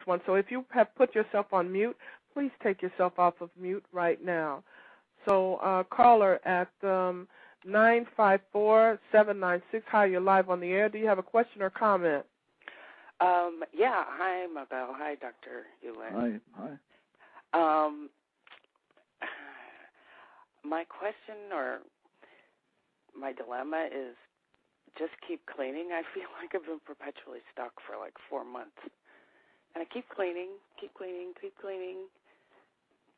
one. So if you have put yourself on mute, please take yourself off of mute right now. So caller at 954-796. Hi, you're live on the air. Do you have a question or comment? Yeah. Hi, Mabel. Hi, Dr. Yulin. Hi. My question or my dilemma is just keep cleaning. I feel like I've been perpetually stuck for like 4 months. And I keep cleaning,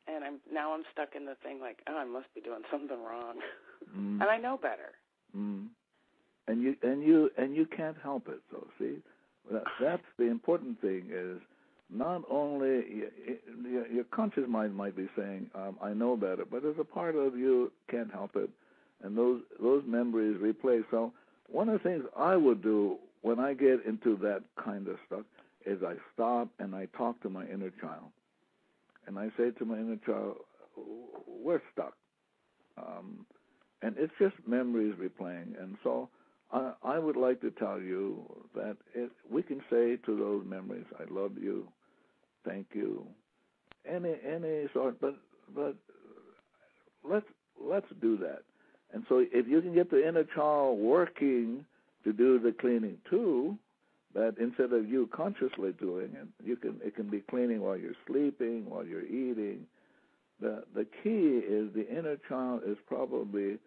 and I'm stuck in the thing like, oh, I must be doing something wrong. And I know better. And you can't help it. So see, that's the important thing is not only your conscious mind might be saying, I know better, but there's a part of you can't help it, and those memories replay. So one of the things I would do when I get into that kind of stuff is I stop and I talk to my inner child. And I say to my inner child, we're stuck. And it's just memories replaying. And so I would like to tell you that we can say to those memories, I love you, thank you, any sort, but let's do that. And so if you can get the inner child working to do the cleaning too, that instead of you consciously doing it, it can be cleaning while you're sleeping, while you're eating. The key is the inner child is probably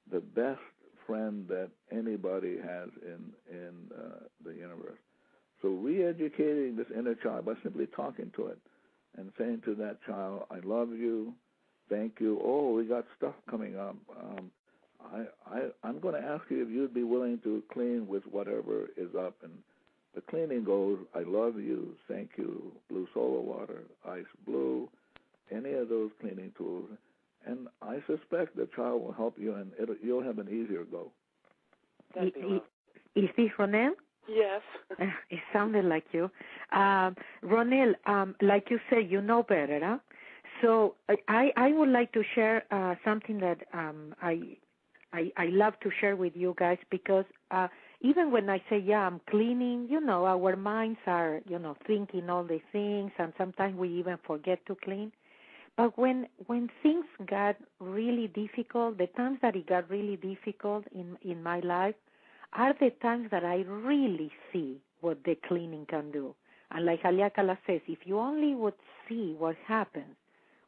the best friend that anybody has in the universe. So re-educating this inner child by simply talking to it and saying to that child, I love you, thank you. Oh, we got stuff coming up. I'm going to ask you if you'd be willing to clean with whatever is up. And the cleaning goes, I love you, thank you, blue solar water, ice blue, any of those cleaning tools. And I suspect the child will help you, and you'll have an easier go. Is this Ronelle? Yes. It sounded like you. Ronelle, like you say, you know better, huh? So I would like to share something that I love to share with you guys, because even when I say, yeah, I'm cleaning, our minds are, thinking all the things, and sometimes we even forget to clean. But when things got really difficult, the times that it got really difficult in my life are the times that I really see what the cleaning can do. And like Haleakala says, if you only would see what happens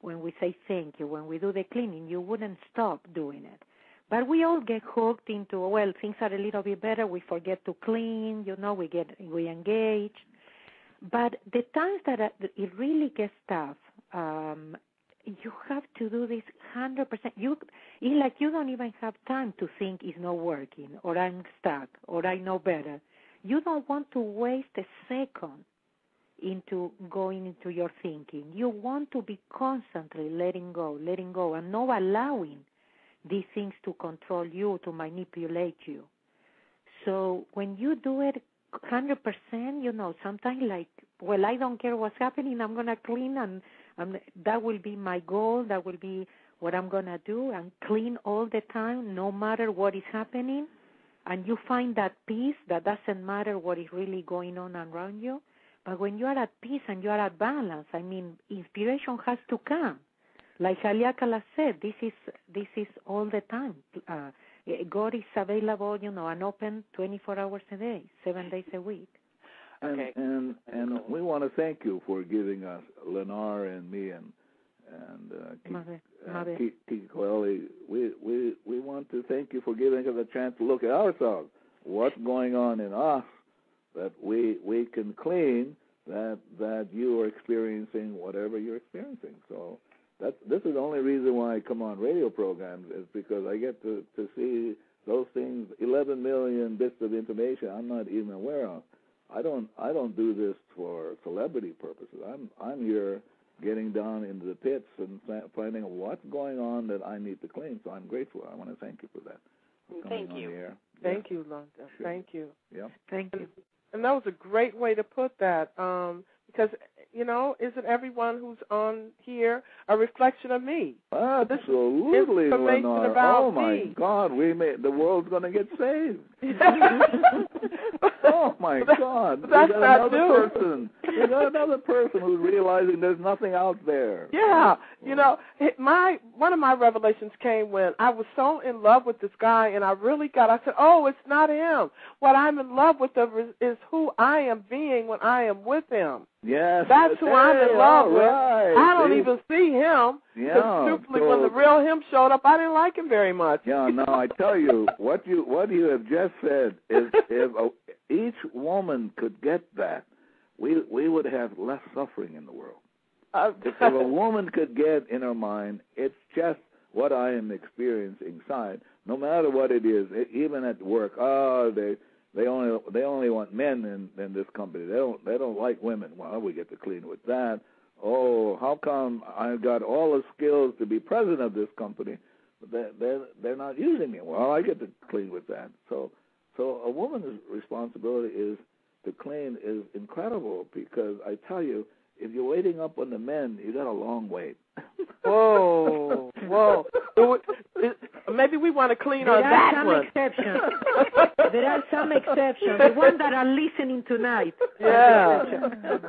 when we say thank you, when we do the cleaning, you wouldn't stop doing it. But we all get hooked into, well, things are a little bit better, we forget to clean, we engage. But the times that it really gets tough, you have to do this 100%. It's like you don't even have time to think it's not working, or I'm stuck, or I know better. You don't want to waste a second into going into your thinking. You want to be constantly letting go, and not allowing these things to control you, to manipulate you. So when you do it 100%, sometimes like, well, I don't care what's happening, I'm going to clean, and that will be my goal, that will be what I'm going to do, and clean all the time, no matter what is happening. And you find that peace that doesn't matter what is really going on around you. But when you are at peace and you are at balance, inspiration has to come. Like Haleakala said, this is all the time. God is available, and open 24 hours a day, 7 days a week. Okay. And we want to thank you for giving us, Lennar and me and Kiki Coeli. We want to thank you for giving us a chance to look at ourselves. What's going on in us that we can clean, that you are experiencing whatever you're experiencing. So this is the only reason why I come on radio programs, is because I get to see those things, 11 million bits of information I'm not even aware of. I don't do this for celebrity purposes. I'm here getting down into the pits and finding out what's going on that I need to clean. So I'm grateful. I want to thank you for that. Thank you. Thank you, Londa. Sure. Thank you. Yeah. Thank you. And that was a great way to put that, because, isn't everyone who's on here a reflection of me? Absolutely, Lennar. Oh, my God, the world's going to get saved. Oh, my God. That's not another new. person You got another person who's realizing there's nothing out there. Yeah. You know, one of my revelations came when I was so in love with this guy, and I said, oh, it's not him. What I'm in love with is who I am being when I am with him. Yes. That's who I'm in love with. Right. I don't even see him. Yeah. Truthfully, when the real him showed up, I didn't like him very much. Yeah, no, I tell you, what you have just said is if each woman could get that, we would have less suffering in the world. If a woman could get in her mind, it's just what I am experiencing inside, no matter what it is, even at work. Oh, they only want men in this company. They don't like women. Well, we get to clean with that. Oh, how come I've got all the skills to be president of this company, but they're not using me? Well, I get to clean with that. So a woman's responsibility to clean is incredible, because I tell you, if you're waiting up on the men, you got a long wait. Whoa. Maybe we want to clean on that one. There are some exceptions. The ones that are listening tonight. Yeah.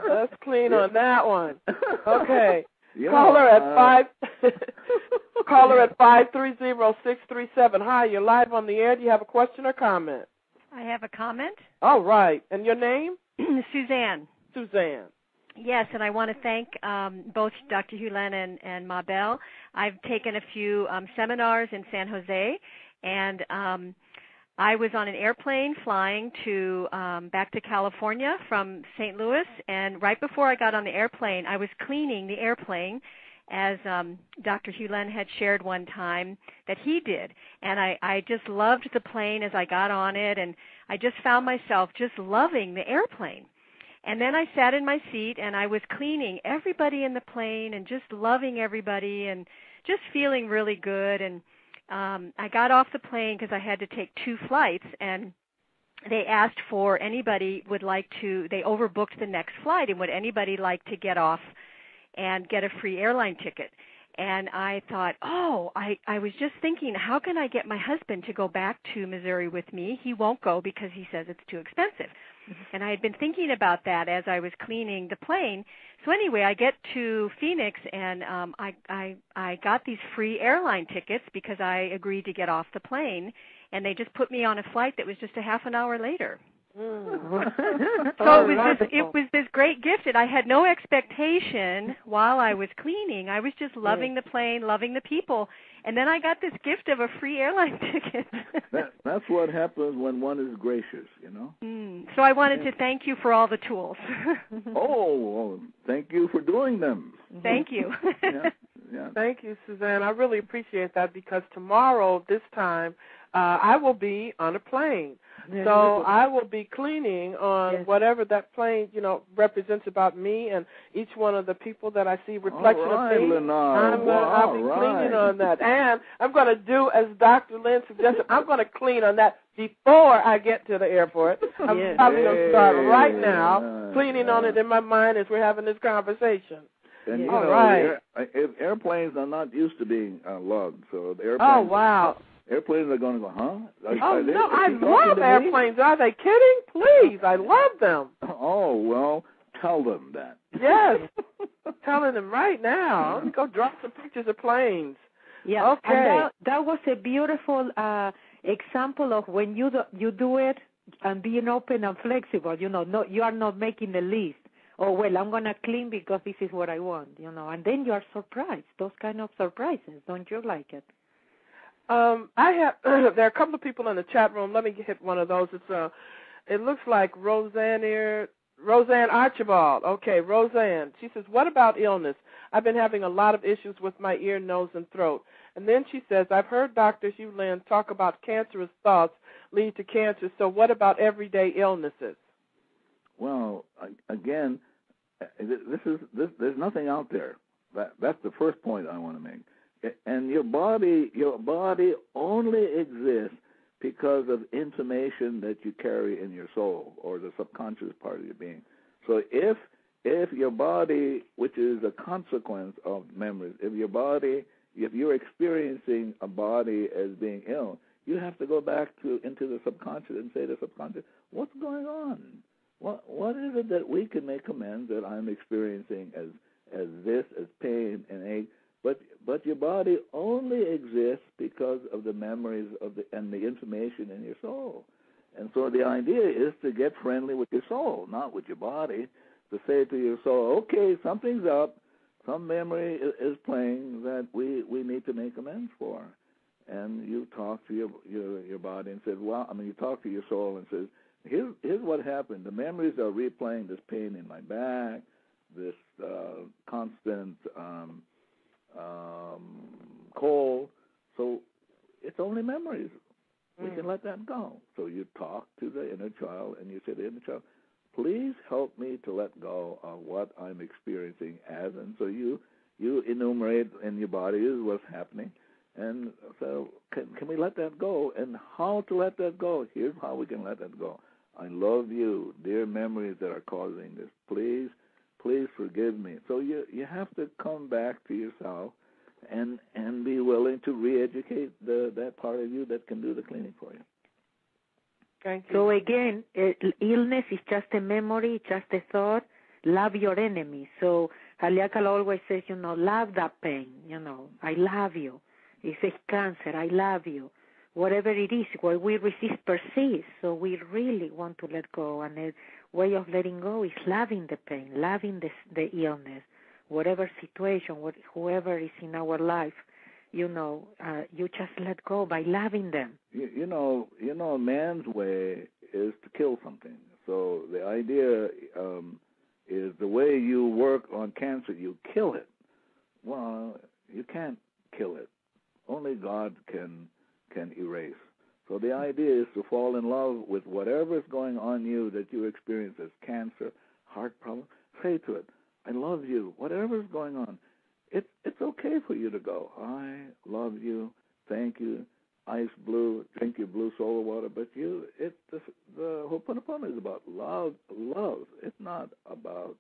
Let's clean on that one. Okay. Yeah, Caller at 530-637. Hi, you're live on the air. Do you have a question or comment? I have a comment. All right. And your name? Suzanne. Suzanne. Yes, and I want to thank both Dr. Hulen and Mabel. I've taken a few seminars in San Jose, and I was on an airplane flying back to California from St. Louis, and right before I got on the airplane, I was cleaning the airplane, as Dr. Hulen had shared one time that he did. And I just loved the plane as I got on it, and I just found myself just loving the airplane. And then I sat in my seat, and I was cleaning everybody in the plane and just loving everybody and just feeling really good. And I got off the plane because I had to take 2 flights, and they asked for anybody they overbooked the next flight, and would anybody like to get off and get a free airline ticket. And I thought, I was just thinking, how can I get my husband to go back to Missouri with me? He won't go because he says it's too expensive. And I had been thinking about that as I was cleaning the plane. So anyway, I get to Phoenix, and I got these free airline tickets because I agreed to get off the plane, and they just put me on a flight that was just a half an hour later. So it was this great gift, and I had no expectation while I was cleaning. I was just loving the plane, loving the people, and then I got this gift of a free airline ticket. That's what happens when one is gracious, you know. So I wanted to thank you for all the tools. Well, thank you for doing them. Thank you. Yeah. Thank you, Suzanne. I really appreciate that, because tomorrow, this time, I will be on a plane. So I will be cleaning on whatever that plane, represents about me and each one of the people that I see reflection of me. I'll be cleaning on that. And I'm going to do as Dr. Lynn suggested. I'm going to clean on that before I get to the airport. I'm probably going to start right now cleaning on it in my mind as we're having this conversation. And if airplanes are not used to being loved, so the airplanes. Airplanes are going to go, huh? I love airplanes. Are they kidding? Please, I love them. Oh, well, tell them that. Yes, telling them right now. Let me go drop some pictures of planes. Yeah. Okay. And that was a beautiful example of when you do it and being open and flexible. You are not making the list. Oh, well, I'm going to clean because this is what I want, and then you are surprised. Those kind of surprises, don't you like it? There are a couple of people in the chat room. Let me hit one of those. It looks like Roseanne Archibald. Okay, Roseanne. She says, what about illness? I've been having a lot of issues with my ear, nose, and throat. And then she says, I've heard Dr. Hulen talk about cancerous thoughts lead to cancer. So what about everyday illnesses? Well, again, there's nothing out there. That's the first point I want to make. And your body only exists because of information that you carry in your soul or the subconscious part of your being. So if your body, which is a consequence of memories, if you're experiencing a body as being ill, you have to go back into the subconscious and say to the subconscious, what's going on? what is it that we can make amends that I'm experiencing as this, as pain and ache? But your body only exists because of the memories and the information in your soul. And so the idea is to get friendly with your soul, not with your body, to say to your soul, okay, something's up, some memory is playing that we need to make amends for. And you talk to your body and said, you talk to your soul and says, here's what happened. The memories are replaying this pain in my back, this constant cold. So it's only memories. We can let that go. So you talk to the inner child and you say to the inner child, please help me to let go of what I'm experiencing as. And so you enumerate in your body is what's happening. And so can we let that go? And how to let that go? Here's how we can let that go. I love you, dear memories that are causing this. Please forgive me. So you have to come back to yourself and be willing to re-educate that part of you that can do the cleaning for you. Thank you. So again, illness is just a memory, just a thought. Love your enemy. So Haliakal always says, love that pain. I love you. He says cancer, I love you. Whatever it is, what we resist persists. So we really want to let go. And a way of letting go is loving the pain, loving the illness, whatever situation, whoever is in our life. You just let go by loving them. Man's way is to kill something. So the idea is the way you work on cancer, you kill it. Well, you can't kill it. Only God can erase. So the idea is to fall in love with whatever is going on you that you experience as cancer, heart problem. Say to it, I love you. Whatever is going on, it's okay for you to go. I love you. Thank you. Ice blue. Drink your blue soda water. But the Ho'oponopono is about love. It's not about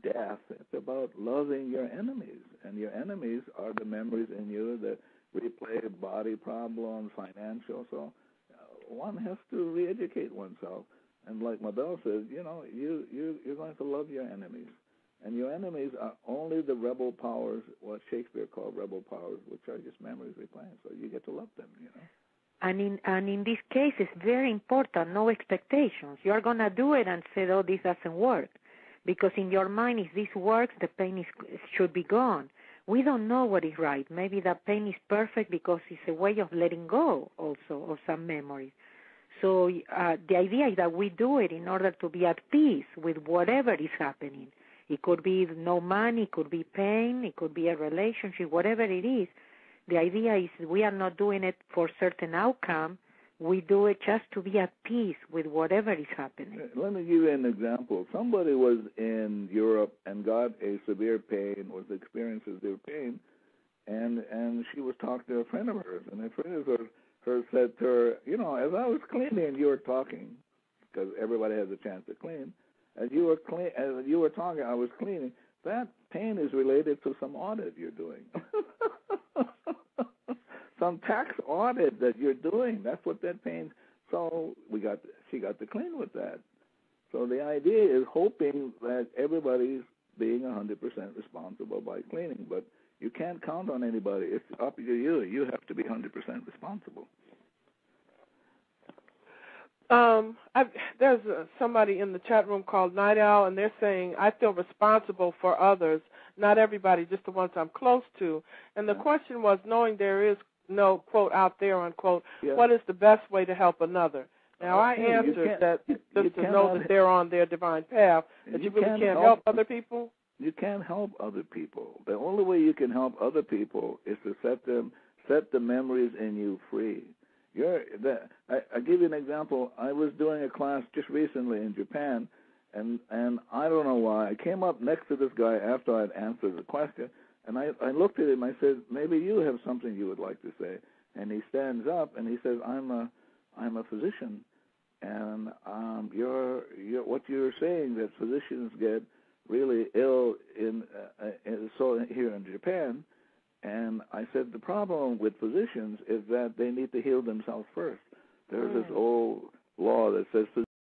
death. It's about loving your enemies. And your enemies are the memories in you that replay body problems, financial. So one has to re-educate oneself. And like Mabel says, you're going to love your enemies. And your enemies are only the rebel powers, what Shakespeare called rebel powers, which are just memories replaying. So you get to love them, And in this case, it's very important, no expectations. You're going to do it and say, oh, this doesn't work. Because in your mind, if this works, the pain should be gone. We don't know what is right. Maybe that pain is perfect because it's a way of letting go also of some memories. So the idea is that we do it in order to be at peace with whatever is happening. It could be no money, it could be pain, it could be a relationship, whatever it is. The idea is we are not doing it for certain outcome. We do it just to be at peace with whatever is happening. Let me give you an example. Somebody was in Europe and got a severe pain, was experiencing severe pain, and she was talking to a friend of hers, and a friend of hers said to her, as I was cleaning, you were talking, because everybody has a chance to clean. As you were talking, I was cleaning. That pain is related to some audit you're doing. Some tax audit that you're doing. That's what that pain. So she got to clean with that. So the idea is hoping that everybody's being 100% responsible by cleaning, but you can't count on anybody. It's up to you. You have to be 100% responsible. There's somebody in the chat room called Night Owl, and they're saying, I feel responsible for others, not everybody, just the ones I'm close to. And the question was, knowing there is no, quote, out there, unquote, what is the best way to help another? Now, I answered that just to know that they're on their divine path, that you really can't help other people. You can't help other people. The only way you can help other people is to set the memories in you free. I give you an example. I was doing a class just recently in Japan, and I don't know why. I came up next to this guy after I had answered the question, and I looked at him. I said, maybe you have something you would like to say. And he stands up and he says, I'm a physician, and what you're saying that physicians get really ill here in Japan. And I said, the problem with physicians is that they need to heal themselves first. There's this old law that says